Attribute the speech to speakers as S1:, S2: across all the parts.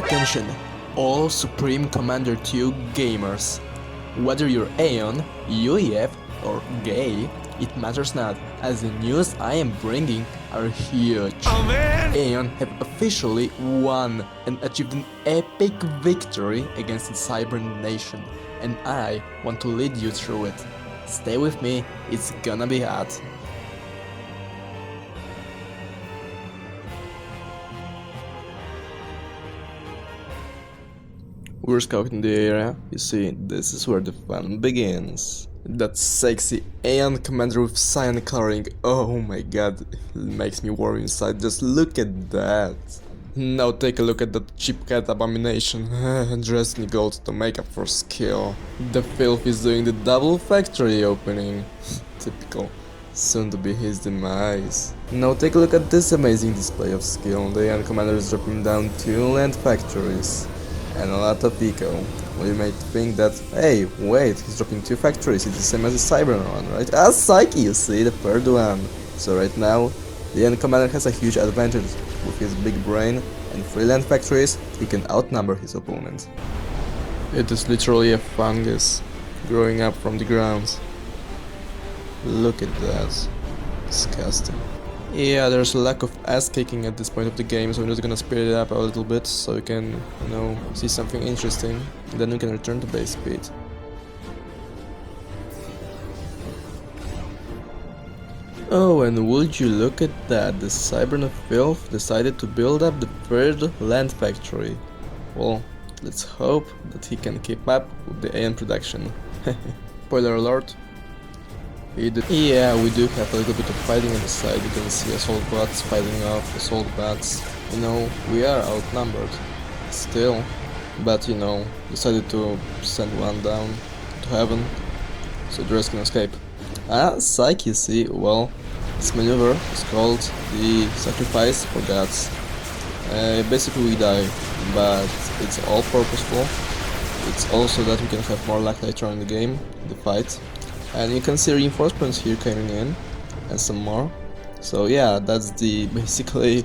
S1: Attention, all Supreme Commander 2 gamers. Whether you're Aeon, UEF or gay, it matters not, as the news I am bringing are huge.
S2: Oh man!
S1: Aeon have officially won and achieved an epic victory against the Cybran nation, and I want to lead you through it. Stay with me, it's gonna be hot. We're scouting the area. You see, this is where the fun begins. That sexy Aeon commander with cyan coloring, oh my god, it makes me worry inside, just look at that. Now take a look at that cheap cat abomination, dressed in gold to make up for skill. The filth is doing the double factory opening, typical, soon to be his demise. Now take a look at this amazing display of skill. The Aeon commander is dropping down 2 land factories and a lot of eco. Well, you might think that, hey, wait, he's dropping 2 factories, it's the same as the Cybran one, right? Ah, Psyche, you see, the third one. So right now, the Aeon commander has a huge advantage. With his big brain and 3 land factories, he can outnumber his opponent. It is literally a fungus growing up from the ground. Look at that. Disgusting. Yeah, there's a lack of ass kicking at this point of the game, so I'm just gonna speed it up a little bit so we can, you know, see something interesting. Then we can return to base speed. Oh, and would you look at that, the Cybran of Filth decided to build up the 3rd land factory. Well, let's hope that he can keep up with the Aeon production. Spoiler alert. Yeah, we do have a little bit of fighting on the side. You can see assault bots fighting off assault bots. You know, we are outnumbered still, but you know, decided to send one down to heaven so the rest can escape. Ah, Psyche, you see, well, this maneuver is called the sacrifice for gods. Basically we die, but it's all purposeful. It's also that we can have more luck later on in the game, the fight. And you can see reinforcements here coming in, and some more. So yeah, that's the basically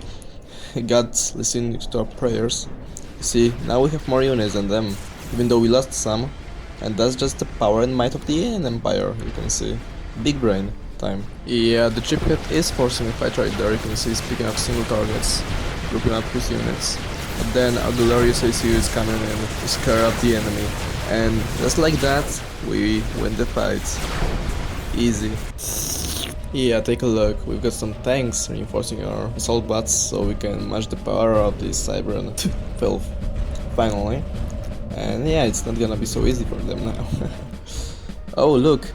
S1: God listening to our prayers. You see, now we have more units than them, even though we lost some. And that's just the power and might of the Aeon Empire, you can see. Big brain time. Yeah, the chiphead is forcing a fight right there, you can see he's picking up single targets, grouping up his units. But then auxiliary ACU is coming in to scare up the enemy. And just like that, we win the fight. Easy. Yeah, take a look, we've got some tanks reinforcing our assault bots so we can match the power of this Cybran filth. Finally. And yeah, it's not gonna be so easy for them now. Oh, look.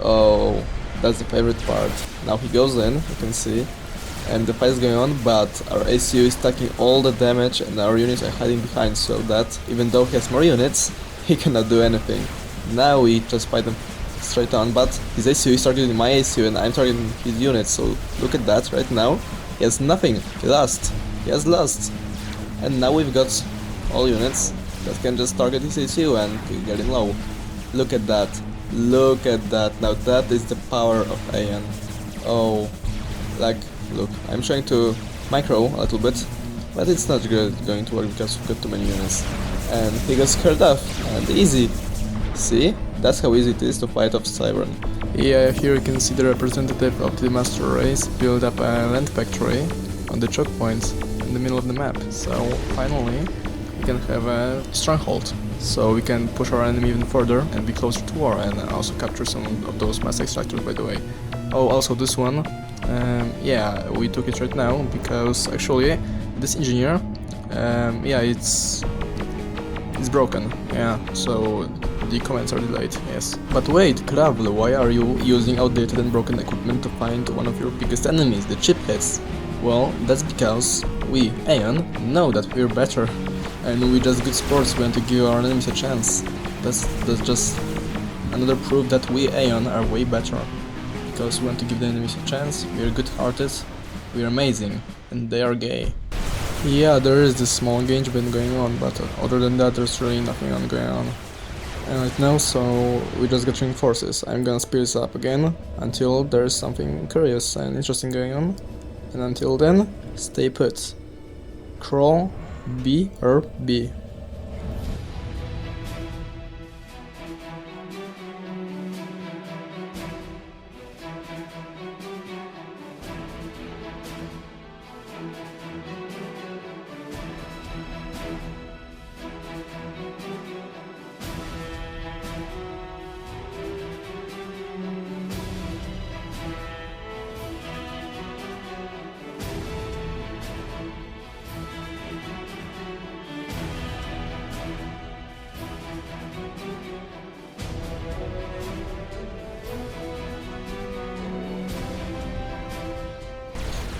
S1: Oh, that's the favorite part. Now he goes in, you can see. And the fight is going on, but our ACU is taking all the damage and our units are hiding behind, so that even though he has more units, he cannot do anything. Now we just fight him straight on, but his ACU is targeting my ACU and I'm targeting his units, so look at that right now. He has nothing, he lost. He has lost. And now we've got all units that can just target his ACU and get him low. Look at that. Look at that. Now that is the power of Aeon. Oh, like, look, I'm trying to micro a little bit, but it's not going to work because we've got too many units. And he got scared off, and easy. See? That's how easy it is to fight off Cybran. Yeah, here you can see the representative of the master race build up a land factory on the choke point in the middle of the map. So finally we can have a stronghold. So we can push our enemy even further and be closer to war, and also capture some of those mass extractors, by the way. Oh, also this one. Yeah, we took it right now because actually this engineer, yeah, it's broken. Yeah, so the commands are delayed, yes. But wait, Gravel, why are you using outdated and broken equipment to find one of your biggest enemies, the chipheads? Well, that's because we, Aeon, know that we're better. And we just good sports want to give our enemies a chance. That's just another proof that we, Aeon, are way better. Because we want to give the enemies a chance, we are good-hearted, we are amazing, and they are gay. Yeah, there is this small engagement going on, but other than that there's really nothing going on. And right now, so we just got reinforces. I'm gonna speed this up again until there's something curious and interesting going on. And until then, stay put. Crawl BRB.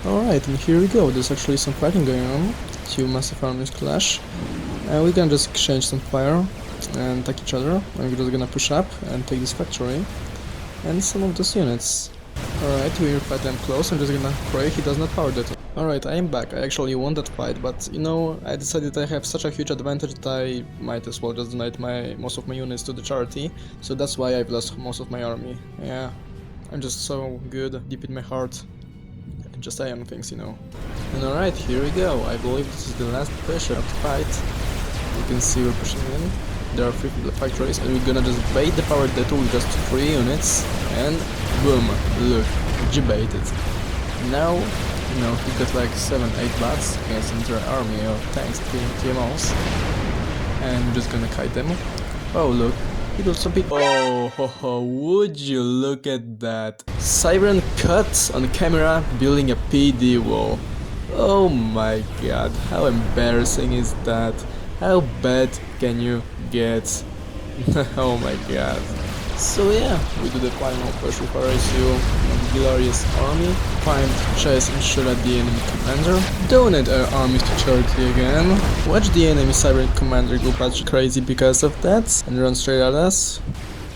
S1: Alright, and here we go. There's actually some fighting going on. Two massive armies clash. And we can just exchange some fire and attack each other. And we're just gonna push up and take this factory and some of those units. Alright, we fight them close. I'm just gonna pray he does not power that. Alright, I am back. I actually won that fight, but you know, I decided I have such a huge advantage that I might as well just donate most of my units to the charity. So that's why I've lost most of my army. Yeah, I'm just so good deep in my heart. Just Aeon things, you know. And alright, here we go. I believe this is the last pressure of the fight. You can see we're pushing in. There are 3 factories, and we're gonna just bait the power deto with just 3 units, and boom, look, G-baited. Now, you know, he's got like 7-8 bats against an entire army of tanks, TMOs, and we're just gonna kite them. Oh look, he got some people. Oh, ho, ho, would you look at that? Cybran cut on camera building a PD wall. Oh my god, how embarrassing is that? How bad can you get? Oh my god. So yeah, we do the final push with RSU and glorious army. Find, chase and shoot at the enemy commander. Donate our armies to charity again. Watch the enemy Cybran commander go batch crazy because of that and run straight at us.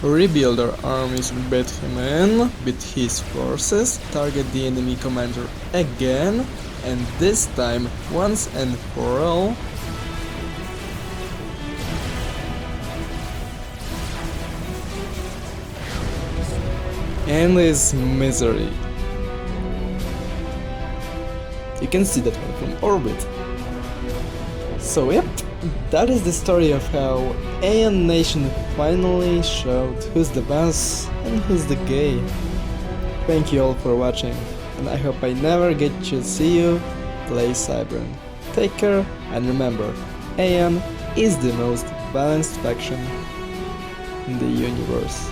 S1: Rebuild our armies and beat him in, beat his forces, target the enemy commander again, and this time, once and for all, endless misery. You can see that one from orbit. So yep, that is the story of how Aeon Nation finally showed who's the boss and who's the gay. Thank you all for watching, and I hope I never get to see you play Cybran. Take care, and remember, Aeon is the most balanced faction in the universe.